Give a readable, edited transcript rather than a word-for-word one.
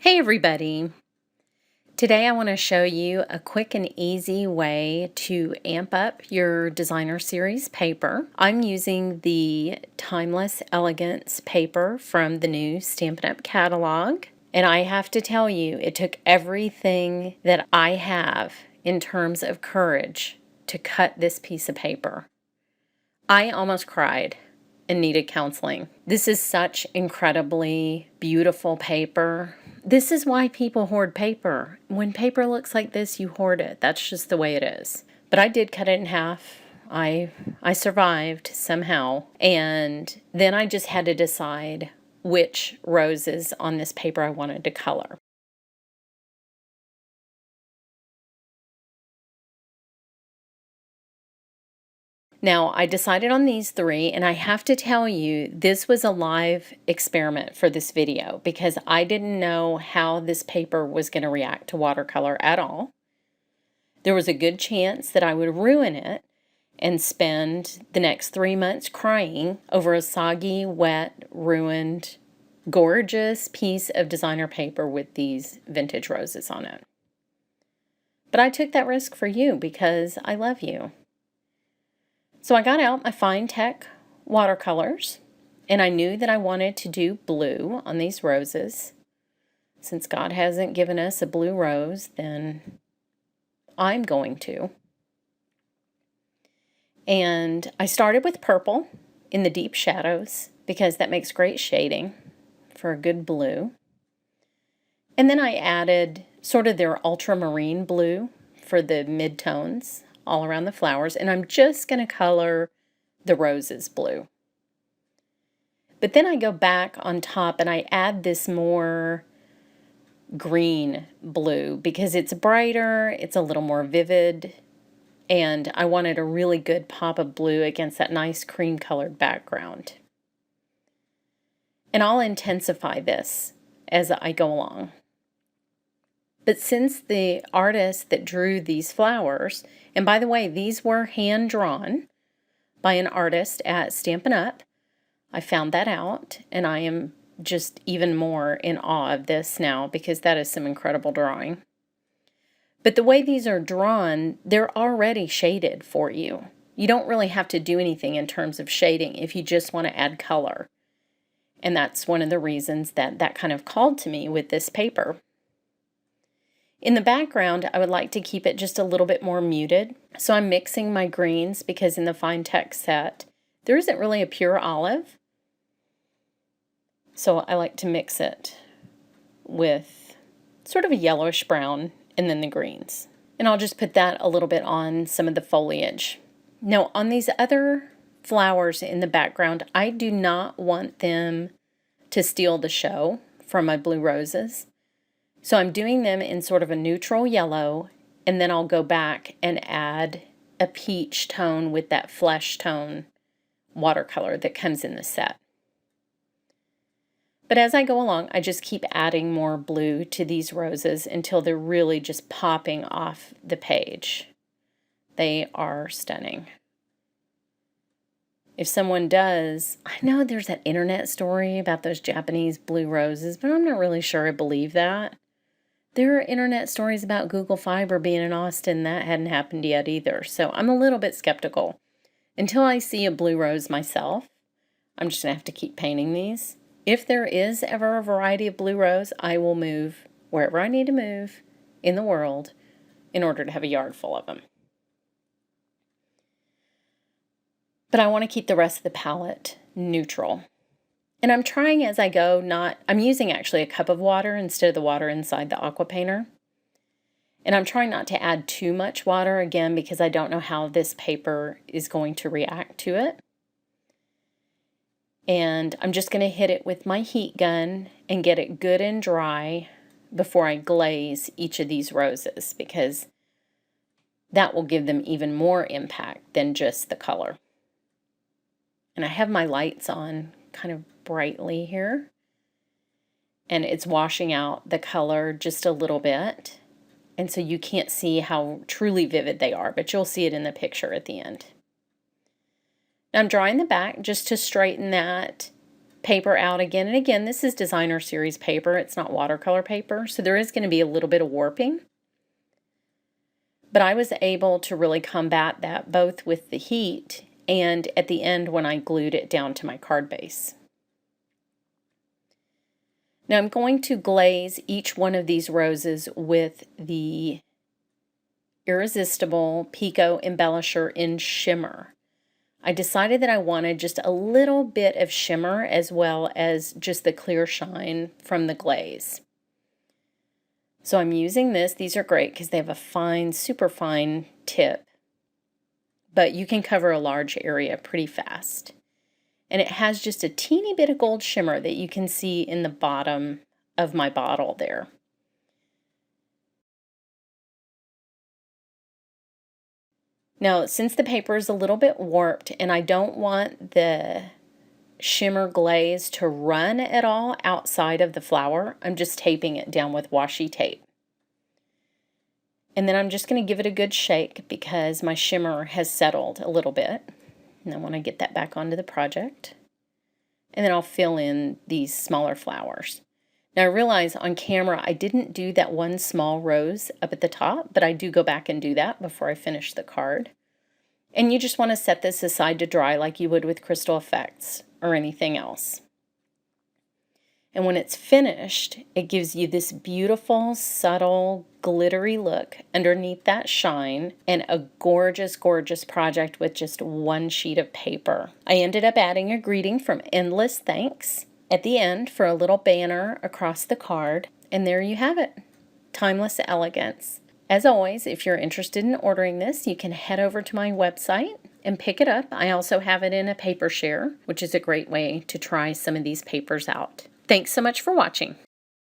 Hey everybody! Today I want to show you a quick and easy way to amp up your designer series paper. I'm using the Timeless Elegance paper from the new Stampin' Up! Catalog. And I have to tell you, it took everything that I have in terms of courage to cut this piece of paper. I almost cried and needed counseling. This is such incredibly beautiful paper. This is why people hoard paper. When paper looks like this, you hoard it. That's just the way it is. But I did cut it in half. I survived somehow. And then I just had to decide which roses on this paper I wanted to color. Now, I decided on these three, and I have to tell you, this was a live experiment for this video because I didn't know how this paper was going to react to watercolor at all. There was a good chance that I would ruin it and spend the next 3 months crying over a soggy, wet, ruined, gorgeous piece of designer paper with these vintage roses on it. But I took that risk for you because I love you. So I got out my Fine Tech watercolors, and I knew that I wanted to do blue on these roses. Since God hasn't given us a blue rose, then I'm going to. And I started with purple in the deep shadows because that makes great shading for a good blue. And then I added sort of their ultramarine blue for the mid-tones all around the flowers, and I'm just going to color the roses blue. But then I go back on top and I add this more green blue because it's brighter, it's a little more vivid, and I wanted a really good pop of blue against that nice cream colored background. And I'll intensify this as I go along. But since the artist that drew these flowers, and by the way, these were hand-drawn by an artist at Stampin' Up! I found that out, and I am just even more in awe of this now because that is some incredible drawing. But the way these are drawn, they're already shaded for you. You don't really have to do anything in terms of shading if you just want to add color. And that's one of the reasons that kind of called to me with this paper. In the background, I would like to keep it just a little bit more muted. So I'm mixing my greens because in the Fine Tech set, there isn't really a pure olive. So I like to mix it with sort of a yellowish brown and then the greens. And I'll just put that a little bit on some of the foliage. Now on these other flowers in the background, I do not want them to steal the show from my blue roses. So I'm doing them in sort of a neutral yellow, and then I'll go back and add a peach tone with that flesh tone watercolor that comes in the set. But as I go along, I just keep adding more blue to these roses until they're really just popping off the page. They are stunning. If someone does, I know there's that internet story about those Japanese blue roses, but I'm not really sure I believe that. There are internet stories about Google Fiber being in Austin. That hadn't happened yet either. So I'm a little bit skeptical. Until I see a blue rose myself, I'm just going to have to keep painting these. If there is ever a variety of blue rose, I will move wherever I need to move in the world in order to have a yard full of them. But I want to keep the rest of the palette neutral. And I'm trying as I go, I'm using actually a cup of water instead of the water inside the aqua painter. And I'm trying not to add too much water again because I don't know how this paper is going to react to it. And I'm just going to hit it with my heat gun and get it good and dry before I glaze each of these roses because that will give them even more impact than just the color. And I have my lights on kind of brightly here, and it's washing out the color just a little bit, and so you can't see how truly vivid they are, but you'll see it in the picture at the end. Now I'm drawing the back just to straighten that paper out again and again. This is designer series paper. It's not watercolor paper, so there is going to be a little bit of warping. But I was able to really combat that both with the heat and at the end when I glued it down to my card base. Now I'm going to glaze each one of these roses with the Irresistible Pico Embellisher in Shimmer. I decided that I wanted just a little bit of shimmer as well as just the clear shine from the glaze. So I'm using this. These are great because they have a fine, super fine tip, but you can cover a large area pretty fast. And it has just a teeny bit of gold shimmer that you can see in the bottom of my bottle there. Now, since the paper is a little bit warped and I don't want the shimmer glaze to run at all outside of the flower, I'm just taping it down with washi tape. And then I'm just going to give it a good shake because my shimmer has settled a little bit. And I want to get that back onto the project. And then I'll fill in these smaller flowers. Now I realize on camera I didn't do that one small rose up at the top, but I do go back and do that before I finish the card. And you just want to set this aside to dry like you would with crystal effects or anything else. And when it's finished, it gives you this beautiful, subtle, glittery look underneath that shine and a gorgeous, gorgeous project with just one sheet of paper. I ended up adding a greeting from Endless Thanks at the end for a little banner across the card. And there you have it, Timeless Elegance. As always, if you're interested in ordering this, you can head over to my website and pick it up. I also have it in a paper share, which is a great way to try some of these papers out. Thanks so much for watching.